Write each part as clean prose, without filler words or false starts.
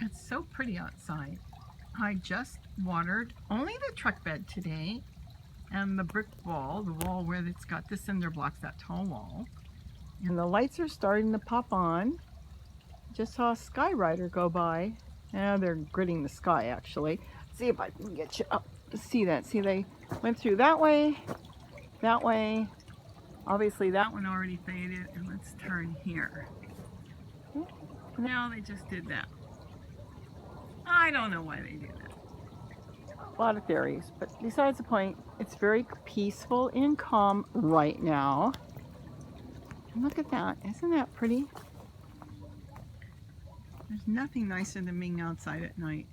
It's so pretty outside. I just watered only the truck bed today and the brick wall, the wall where it's got the cinder blocks, that tall wall. And the lights are starting to pop on. Just saw a sky rider go by. Now they're gridding the sky actually. See if I can get you up to see that. See, they went through that way. Obviously that one already faded, and let's turn here. Now they just did that. I don't know why they do that. A lot of theories, but besides the point, it's very peaceful and calm right now. And look at that, isn't that pretty? There's nothing nicer than being outside at night.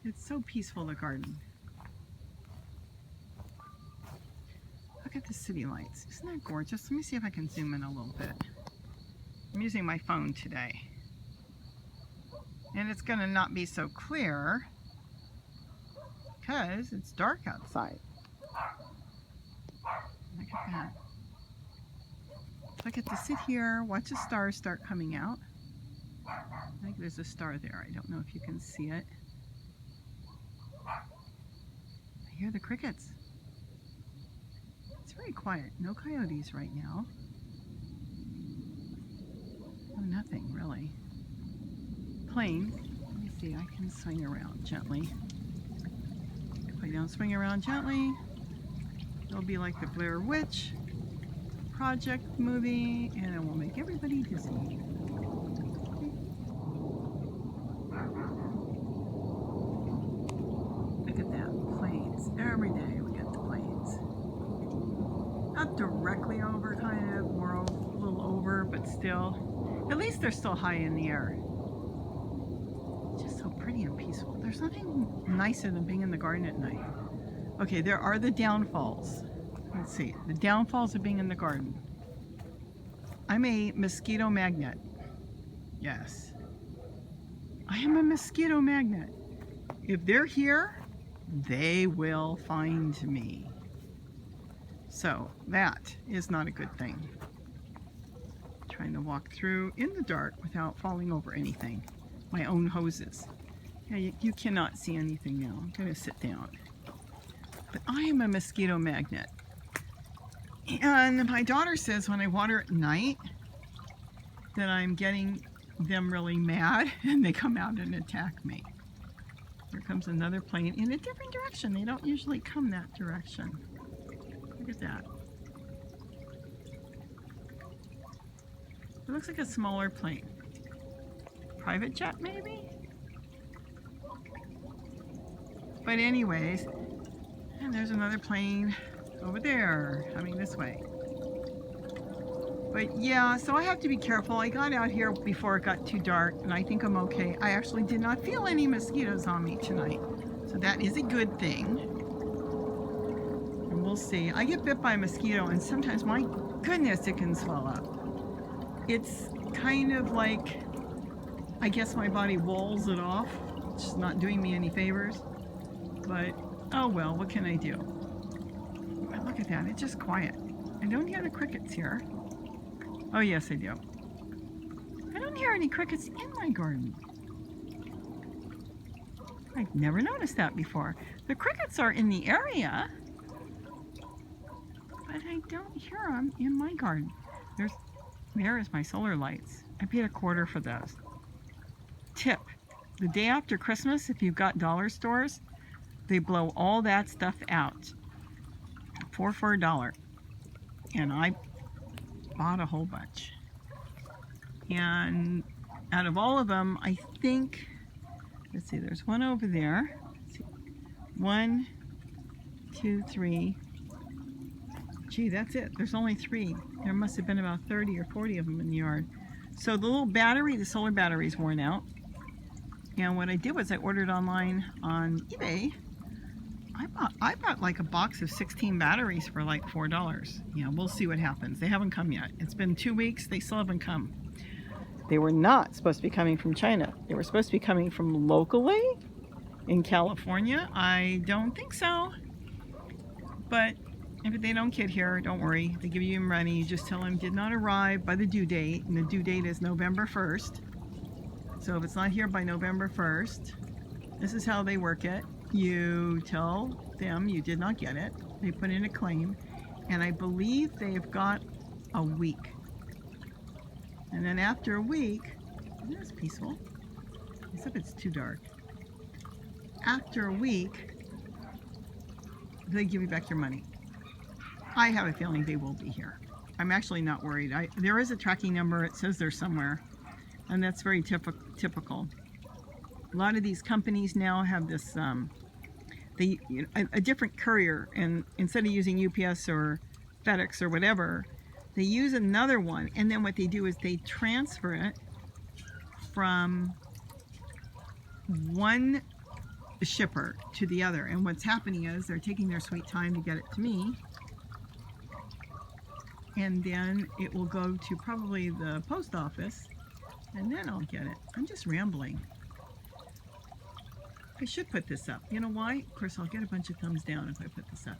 It's so peaceful, the garden. Look at the city lights. Isn't that gorgeous? Let me see if I can zoom in a little bit. I'm using my phone today. And it's going to not be so clear because it's dark outside. Look at that. So I get to sit here, watch the stars start coming out. I think there's a star there. I don't know if you can see it. I hear the crickets. It's very quiet. No coyotes right now. Oh, nothing really. Plane. Let me see. I can swing around gently. If I don't swing around gently, it'll be like the Blair Witch Project movie, and it will make everybody dizzy. Look at that. Planes. Every day we get the planes. Not directly over, kind of, more a little over, but still. At least they're still high in the air. Just so pretty and peaceful. There's nothing nicer than being in the garden at night. Okay, there are the downfalls. Let's see. The downfalls of being in the garden. I'm a mosquito magnet. Yes. I am a mosquito magnet. If they're here, they will find me. So that is not a good thing. Trying to walk through in the dark without falling over anything. My own hoses. Yeah, you cannot see anything now. I'm going to sit down. But I am a mosquito magnet. And my daughter says when I water at night that I'm getting them really mad and they come out and attack me. Here comes another plane in a different direction. They don't usually come that direction. Look at that. It looks like a smaller plane. Private jet maybe? But anyways, and there's another plane over there coming this way. But yeah, so I have to be careful. I got out here before it got too dark and I think I'm okay. I actually did not feel any mosquitoes on me tonight. So that is a good thing. And we'll see. I get bit by a mosquito and sometimes, my goodness, it can swell up. It's kind of like, I guess my body walls it off. It's just not doing me any favors. But, oh well, what can I do? But look at that, it's just quiet. I don't hear the crickets here. Oh yes, I do. I don't hear any crickets in my garden. I've never noticed that before. The crickets are in the area, but I don't hear them in my garden. There is my solar lights. I paid $1/4 for those. Tip, the day after Christmas, if you've got dollar stores, they blow all that stuff out. 4 for $1. And I bought a whole bunch. And out of all of them, I think, let's see, there's one over there. Let's see. 1, 2, 3. Gee, that's it. There's only 3. There must have been about 30 or 40 of them in the yard. So the little battery, the solar battery is worn out. And what I did was I ordered online on eBay. I bought like a box of 16 batteries for like $4. Yeah, we'll see what happens. They haven't come yet. It's been 2 weeks. They still haven't come. They were not supposed to be coming from China. They were supposed to be coming from locally in California. I don't think so. But if they don't get here, don't worry. They give you money. You just tell them did not arrive by the due date. And the due date is November 1st. So if it's not here by November 1st, this is how they work it. You tell them you did not get it. They put in a claim, and I believe they've got a week. And then after a week, isn't this peaceful? Except it's too dark. After a week, they give you back your money. I have a feeling they will be here. I'm actually not worried. There is a tracking number. It says there somewhere, and that's very typical. A lot of these companies now have this, a different courier, and instead of using UPS or FedEx or whatever, they use another one, and then what they do is they transfer it from one shipper to the other. And what's happening is they're taking their sweet time to get it to me, and then it will go to probably the post office, and then I'll get it. I'm just rambling. I should put this up. You know why? Of course, I'll get a bunch of thumbs down if I put this up.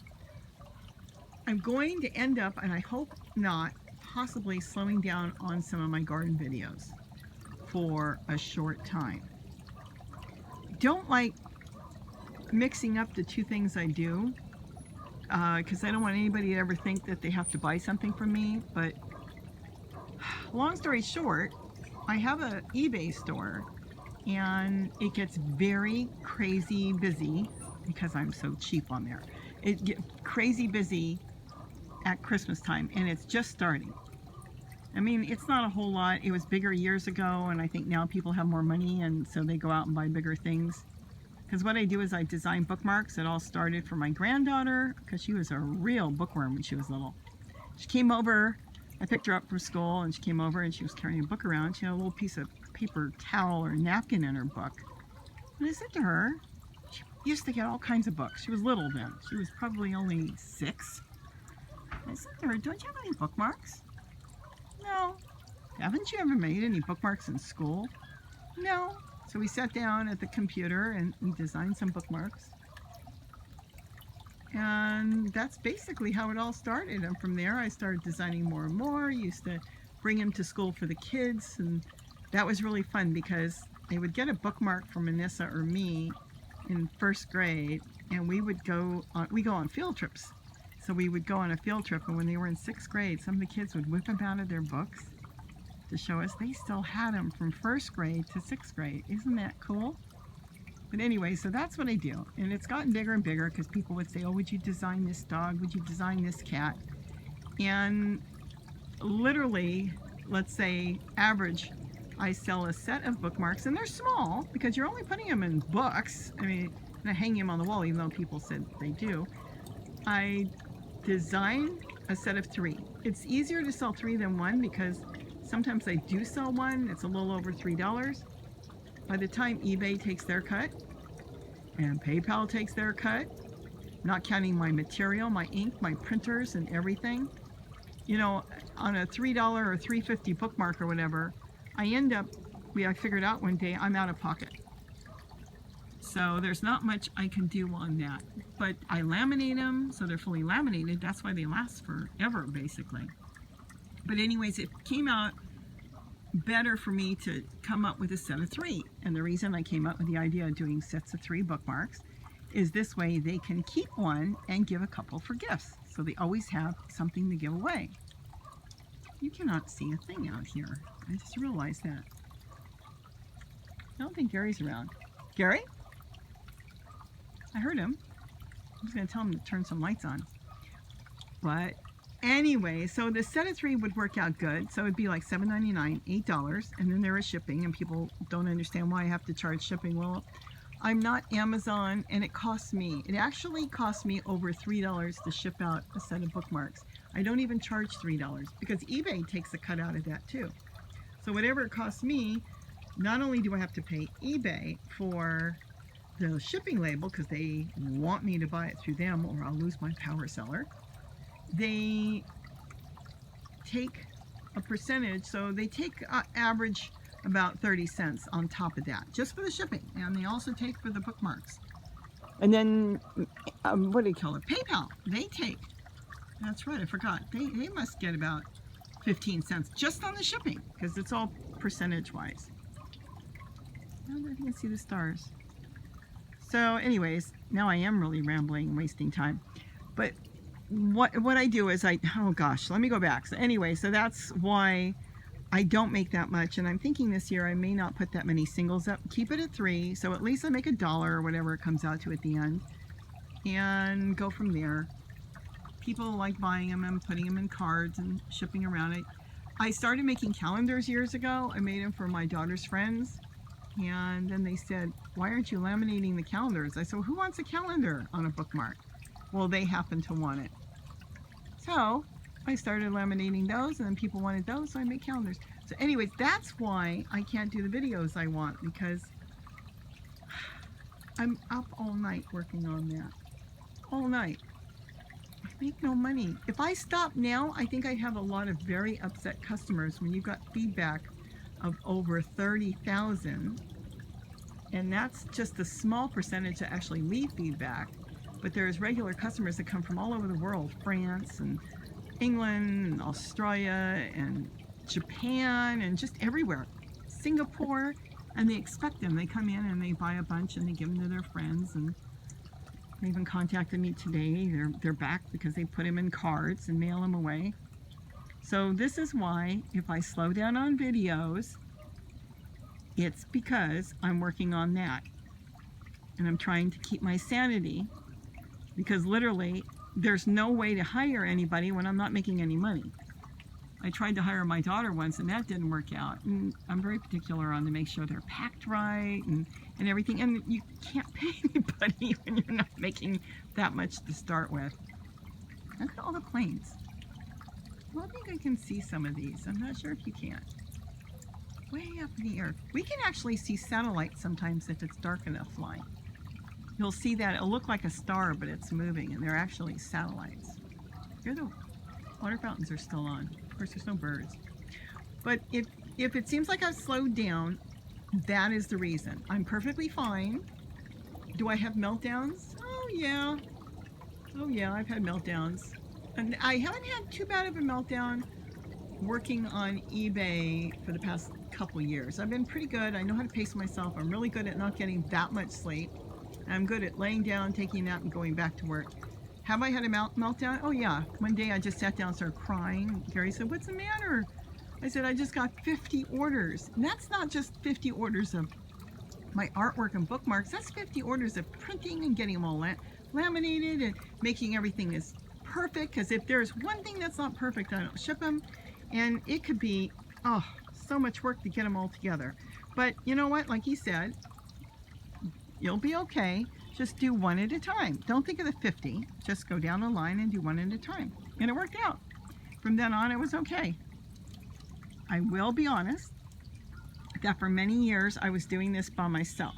I'm going to end up, and I hope not, possibly slowing down on some of my garden videos for a short time. Don't like mixing up the two things I do, because I don't want anybody to ever think that they have to buy something from me. But long story short, I have an eBay store, and it gets very crazy busy because I'm so cheap on there. It gets crazy busy at Christmas time, and it's just starting. I mean, it's not a whole lot. It was bigger years ago, and I think now people have more money, and so they go out and buy bigger things. Because what I do is I design bookmarks. It all started for my granddaughter, because she was a real bookworm when she was little. She came over, I picked her up from school, and she came over and she was carrying a book around. She had a little piece of paper towel or napkin in her book. And I said to her, she used to get all kinds of books. She was little then. She was probably only 6. I said to her, don't you have any bookmarks? No. Haven't you ever made any bookmarks in school? No. So we sat down at the computer and we designed some bookmarks. And that's basically how it all started. And from there I started designing more and more. I used to bring them to school for the kids, and that was really fun because they would get a bookmark from Anissa or me in 1st grade, and we go on field trips. So we would go on a field trip, and when they were in 6th grade, some of the kids would whip them out of their books to show us they still had them from 1st grade to 6th grade. Isn't that cool? But anyway, so that's what I do. And it's gotten bigger and bigger because people would say, oh, would you design this dog? Would you design this cat? And literally, let's say average, I sell a set of bookmarks, and they're small because you're only putting them in books. I mean, not hanging them on the wall, even though people said they do. I design a set of 3. It's easier to sell 3 than 1 because sometimes I do sell 1. It's a little over $3. By the time eBay takes their cut and PayPal takes their cut, not counting my material, my ink, my printers, and everything, you know, on a $3 or $3.50 bookmark or whatever, I figured out one day I'm out of pocket. So there's not much I can do on that. But I laminate them so they're fully laminated. That's why they last forever, basically. But anyways, it came out better for me to come up with a set of 3. And the reason I came up with the idea of doing sets of 3 bookmarks is this way they can keep one and give a couple for gifts. So they always have something to give away. You cannot see a thing out here. I just realized that. I don't think Gary's around. Gary? I heard him. I was going to tell him to turn some lights on. But anyway, so the set of 3 would work out good. So it'd be like $7.99, $8, and then there is shipping, and people don't understand why I have to charge shipping. Well, I'm not Amazon, and it actually costs me over $3 to ship out a set of bookmarks. I don't even charge $3 because eBay takes a cut out of that too. So whatever it costs me, not only do I have to pay eBay for the shipping label because they want me to buy it through them or I'll lose my power seller, they take a percentage. So they take average about 30 cents on top of that just for the shipping, and they also take for the bookmarks. And then what do you call it, PayPal, they take, that's right, I forgot, they must get about 15 cents just on the shipping because it's all percentage wise. I don't know if you can see the stars. So anyways, now I am really rambling, wasting time. But what I do is oh gosh, let me go back. So anyway, so that's why I don't make that much. And I'm thinking this year I may not put that many singles up. Keep it at 3. So at least I make $1 or whatever it comes out to at the end. And go from there. People like buying them and putting them in cards and shipping around it. I started making calendars years ago. I made them for my daughter's friends. And then they said, why aren't you laminating the calendars? I said, well, who wants a calendar on a bookmark? Well, they happen to want it. So I started laminating those, and then people wanted those, so I made calendars. So anyways, that's why I can't do the videos I want, because I'm up all night working on that. All night. I make no money. If I stop now, I think I have a lot of very upset customers when you got feedback of over 30,000, and that's just a small percentage that actually leave feedback. But there's regular customers that come from all over the world, France and England and Australia and Japan and just everywhere, Singapore, and they expect them. They come in and they buy a bunch and they give them to their friends, and they even contacted me today. They're back because they put them in cards and mail them away. So this is why if I slow down on videos, it's because I'm working on that. And I'm trying to keep my sanity, because literally there's no way to hire anybody when I'm not making any money. I tried to hire my daughter once and that didn't work out. And I'm very particular on to make sure they're packed right and everything. And you can't pay anybody when you're not making that much to start with. Look at all the planes. Well, I think I can see some of these. I'm not sure if you can. Way up in the air. We can actually see satellites sometimes if it's dark enough flying. You'll see that it'll look like a star, but it's moving, and they're actually satellites. Here the water fountains are still on. Of course, there's no birds. But if it seems like I've slowed down, that is the reason. I'm perfectly fine. Do I have meltdowns? Oh yeah. Oh yeah, I've had meltdowns. And I haven't had too bad of a meltdown working on eBay for the past couple years. I've been pretty good. I know how to pace myself. I'm really good at not getting that much sleep. I'm good at laying down, taking a nap, and going back to work. Have I had a meltdown? Oh yeah. One day I just sat down and started crying. Gary said, what's the matter? I said, I just got 50 orders. And that's not just 50 orders of my artwork and bookmarks. That's 50 orders of printing and getting them all laminated and making everything as perfect, because if there's one thing that's not perfect, I don't ship them, and it could be so much work to get them all together. But you know what, like he said, you'll be okay. Just do one at a time. Don't think of the 50. Just go down the line and do one at a time. And it worked out. From then on, it was okay. I will be honest that for many years I was doing this by myself.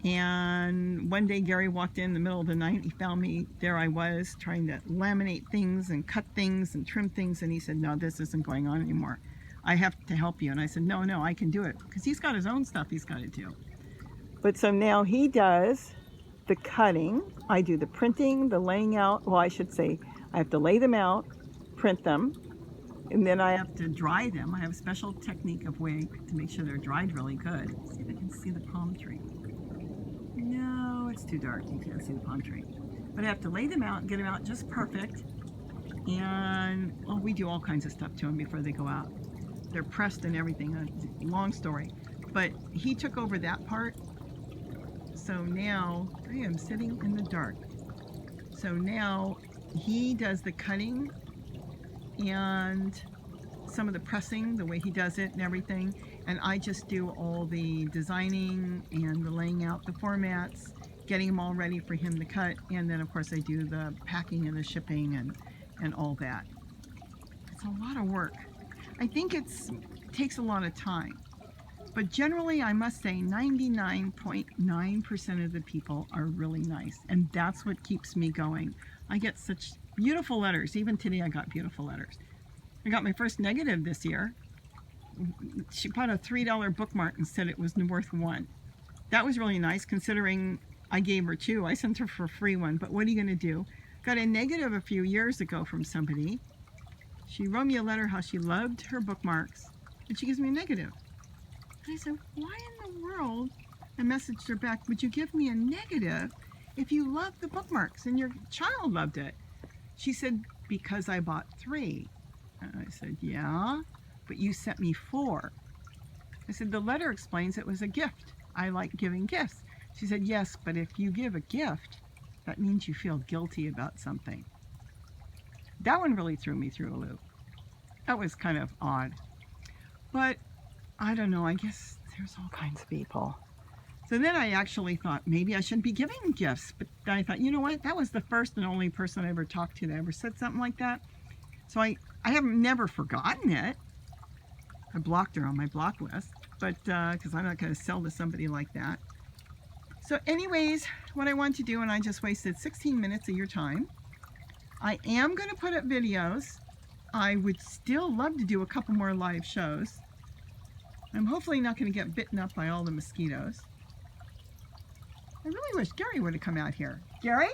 And one day Gary walked in the middle of the night. He found me. There I was trying to laminate things and cut things and trim things. And he said, no, this isn't going on anymore. I have to help you. And I said, no, I can do it. Because he's got his own stuff he's got to do. But so now he does the cutting. I do the printing, the laying out. Well, I should say I have to lay them out, print them, and then I have to dry them. I have a special technique of way to make sure they're dried really good. Let's see if I can see the palm tree. No, it's too dark. You can't see the palm tree. But I have to lay them out and get them out just perfect. And well, we do all kinds of stuff to them before they go out. They're pressed and everything. Long story. But he took over that part. So now I am sitting in the dark. So now he does the cutting and some of the pressing, the way he does it and everything. And I just do all the designing and the laying out the formats, getting them all ready for him to cut. And then of course I do the packing and the shipping and all that. It's a lot of work. I think it takes a lot of time. But generally, I must say 99.9% of the people are really nice. And that's what keeps me going. I get such beautiful letters. Even today, I got beautiful letters. I got my first negative this year. She bought a $3 bookmark and said it was worth $1. That was really nice considering I gave her 2. I sent her for a free one. But what are you going to do? Got a negative a few years ago from somebody. She wrote me a letter how she loved her bookmarks. And she gives me a negative. I said, why in the world messaged her back, would you give me a negative if you loved the bookmarks and your child loved it? She said, because I bought 3. And I said, yeah, but you sent me 4. I said, the letter explains it was a gift. I like giving gifts. She said, yes, but if you give a gift, that means you feel guilty about something. That one really threw me through a loop. That was kind of odd. But I don't know, I guess there's all kinds of people. So then I actually thought maybe I shouldn't be giving gifts. But then I thought, you know what? That was the first and only person I ever talked to that ever said something like that. So I have never forgotten it. I blocked her on my block list, but because I'm not going to sell to somebody like that. So anyways, what I want to do, and I just wasted 16 minutes of your time, I am going to put up videos. I would still love to do a couple more live shows. I'm hopefully not going to get bitten up by all the mosquitoes. I really wish Gary would have come out here. Gary?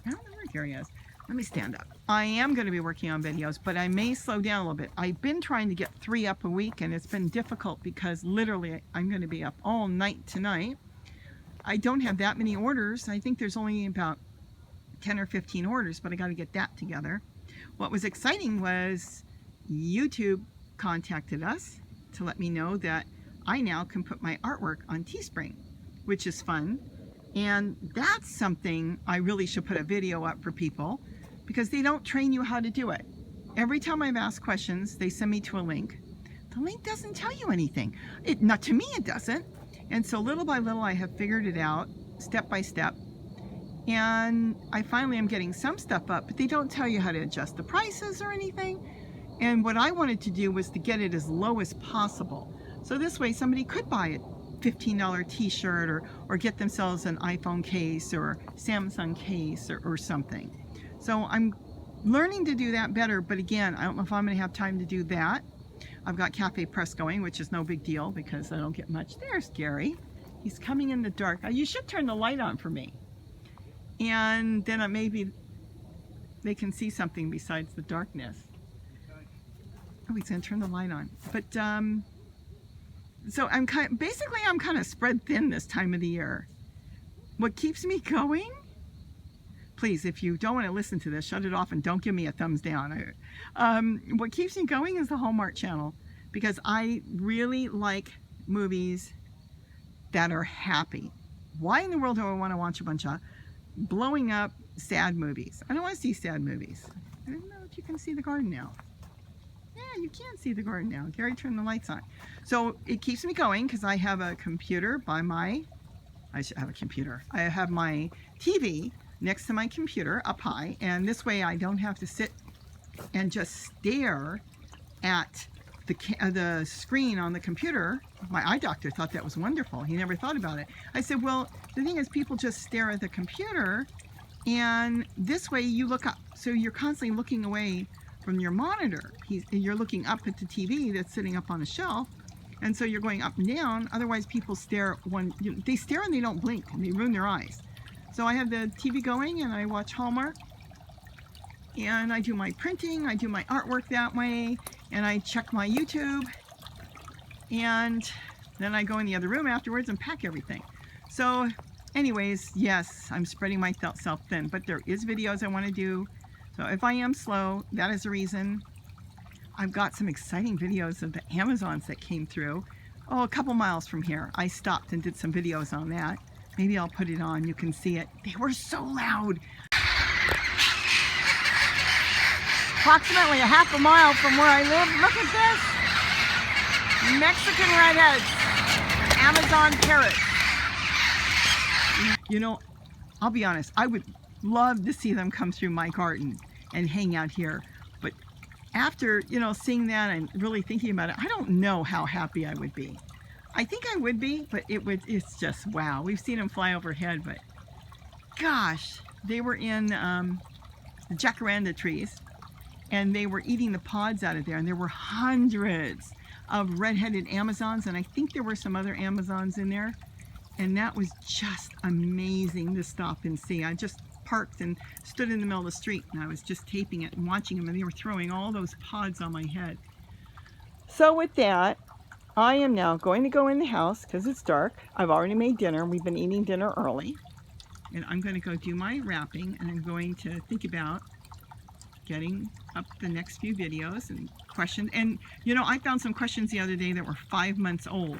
I don't know where Gary is. Let me stand up. I am going to be working on videos, but I may slow down a little bit. I've been trying to get 3 up a week, and it's been difficult because literally I'm going to be up all night tonight. I don't have that many orders. I think there's only about 10 or 15 orders, but I got to get that together. What was exciting was YouTube contacted us to let me know that I now can put my artwork on Teespring, which is fun. And that's something I really should put a video up for people because they don't train you how to do it. Every time I've asked questions, they send me to a link. The link doesn't tell you anything. Not to me, it doesn't. And so little by little, I have figured it out step by step. And I finally am getting some stuff up, but they don't tell you how to adjust the prices or anything. And what I wanted to do was to get it as low as possible. So this way somebody could buy a $15 t-shirt or get themselves an iPhone case or Samsung case or something. So I'm learning to do that better, but again, I don't know if I'm going to have time to do that. I've got Cafe Press going, which is no big deal because I don't get much. There's Gary. He's coming in the dark. You should turn the light on for me. And then maybe they can see something besides the darkness. Oh, he's going to turn the light on. But so I'm kind of spread thin this time of the year. What keeps me going? Please, if you don't want to listen to this, shut it off and don't give me a thumbs down. What keeps me going is the Hallmark Channel because I really like movies that are happy. Why in the world do I want to watch a bunch of blowing up sad movies? I don't want to see sad movies. I don't know if you can see the garden now. Yeah, you can see the garden now. Gary turned the lights on. So it keeps me going because I have a computer by my, I should have a computer. I have my TV next to my computer up high, and this way I don't have to sit and just stare at the screen on the computer. My eye doctor thought that was wonderful. He never thought about it. I said, well, the thing is people just stare at the computer, and this way you look up. So you're constantly looking away from your monitor. You're looking up at the TV that's sitting up on a shelf, and so you're going up and down. Otherwise people stare they stare and they don't blink and they ruin their eyes. So I have the TV going and I watch Hallmark, and I do my printing, I do my artwork that way, and I check my YouTube, and then I go in the other room afterwards and pack everything. So anyways, yes, I'm spreading myself thin, but there is videos I want to do. So if I am slow, that is the reason. I've got some exciting videos of the Amazons that came through. Oh, a couple miles from here. I stopped and did some videos on that. Maybe I'll put it on, you can see it. They were so loud. Approximately a half a mile from where I live. Look at this. Mexican redheads. Amazon parrots. You know, I'll be honest, I would love to see them come through my garden and hang out here. But after, seeing that and really thinking about it, I don't know how happy I would be. I think I would be, but it's just, wow. We've seen them fly overhead, but gosh, they were in the jacaranda trees, and they were eating the pods out of there, and there were hundreds of red-headed Amazons, and I think there were some other Amazons in there, and that was just amazing to stop and see. I just parked and stood in the middle of the street, and I was just taping it and watching them, and they were throwing all those pods on my head. So with that, I am now going to go in the house because it's dark. I've already made dinner. We've been eating dinner early. And I'm going to go do my wrapping, and I'm going to think about getting up the next few videos and questions. And you know, I found some questions the other day that were 5 months old.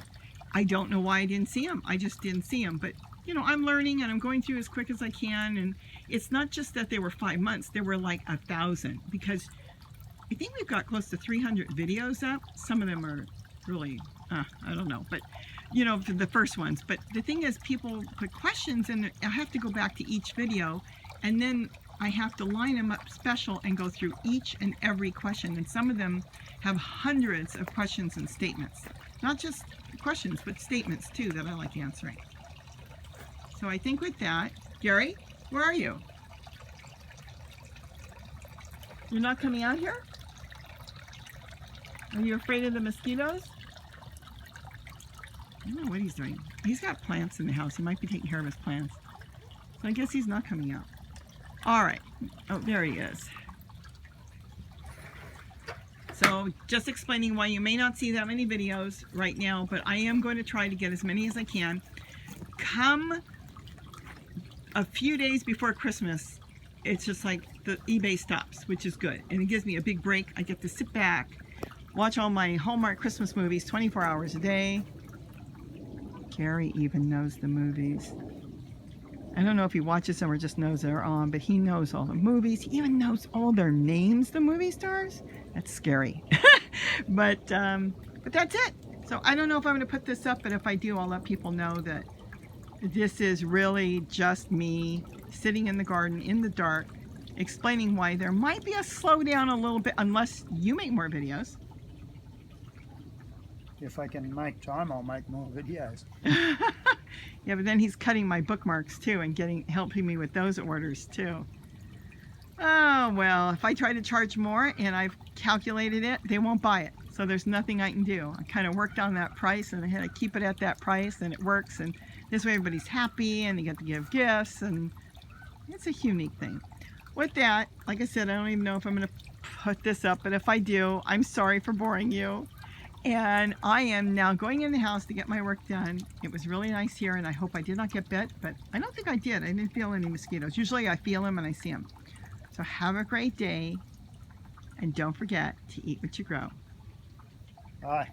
I don't know why I didn't see them. I just didn't see them. But you know, I'm learning and I'm going through as quick as I can. And it's not just that they were 5 months, there were like 1,000, because I think we've got close to 300 videos up. Some of them are really, I don't know, but you know, the first ones. But the thing is, people put questions and I have to go back to each video, and then I have to line them up special and go through each and every question. And some of them have hundreds of questions and statements. Not just questions, but statements too that I like answering. So I think with that, Gary, where are you? You're not coming out here? Are you afraid of the mosquitoes? I don't know what he's doing. He's got plants in the house. He might be taking care of his plants. So I guess he's not coming out. All right. Oh, there he is. So just explaining why you may not see that many videos right now, but I am going to try to get as many as I can. Come a few days before Christmas, it's just like the eBay stops, which is good. And it gives me a big break. I get to sit back, watch all my Hallmark Christmas movies 24 hours a day. Gary even knows the movies. I don't know if he watches them or just knows they're on, but he knows all the movies. He even knows all their names, the movie stars. That's scary. But that's it. So I don't know if I'm going to put this up, but if I do, I'll let people know that this is really just me sitting in the garden in the dark, explaining why there might be a slowdown a little bit unless you make more videos. If I can make time, I'll make more videos. Yeah, but then he's cutting my bookmarks too and helping me with those orders too. Oh, well, if I try to charge more and I've calculated it, they won't buy it. So there's nothing I can do. I kind of worked on that price and I had to keep it at that price, and it works. And this way everybody's happy and they get to give gifts, and it's a unique thing. With that, like I said, I don't even know if I'm going to put this up, but if I do, I'm sorry for boring you. And I am now going in the house to get my work done. It was really nice here, and I hope I did not get bit, but I don't think I did. I didn't feel any mosquitoes. Usually I feel them and I see them. So have a great day, and don't forget to eat what you grow. Bye.